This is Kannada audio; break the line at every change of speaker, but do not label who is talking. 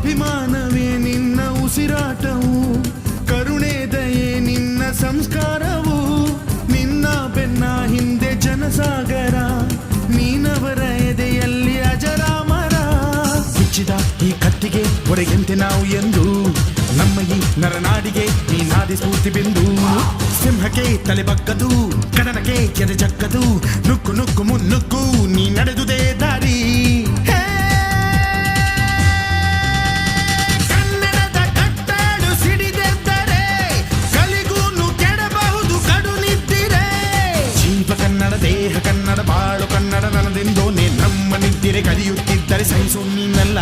ಅಭಿಮಾನವೇ ನಿನ್ನ ಉಸಿರಾಟವು, ಕರುಣೆ ದಯೆ ನಿನ್ನ ಸಂಸ್ಕಾರವು, ನಿನ್ನ ಬೆನ್ನ ಹಿಂದೆ ಜನಸಾಗರ, ನೀನವರ ಎದೆಯಲ್ಲಿ ಅಜರಾಮರ. ಬಿಚ್ಚಿದ ಈ ಕತ್ತಿಗೆ ಒಡೆಯಂತೆ ನಾವು ಎಂದು, ನಮ್ಮ ಈ ನರನಾಡಿಗೆ ನೀನಾದಿ ಸ್ಫೂರ್ತಿ ಬಿಂದು. ಸಿಂಹಕ್ಕೆ ತಲೆ ಬಗ್ಗದು, ಕಡನಕ್ಕೆ ಎದೆ ಜಕ್ಕದು, ನುಕ್ಕು ನುಕ್ಕು ಮುನ್ನುಕ್ಕು ನೀ ನಡೆದುದೇ ದಾರಿ. ಕನ್ನಡದ ಕಟ್ಟಾಡು ಸಿಡಿದೆದ್ದರೆ ಕಲಿಗೂನು ಕೆಡಬಹುದು ಕಡು ನಿದ್ದಿರೆ. ಜೀವ ಕನ್ನಡ, ದೇಹ ಕನ್ನಡ, ಬಾಳು ಕನ್ನಡ, ನನದೆಂದೋನೆ ನಮ್ಮ ನಿದ್ದಿರೆ ಕಲಿಯುತ್ತಿದ್ದರೆ ಸಹಿಸು ನೀನಲ್ಲ.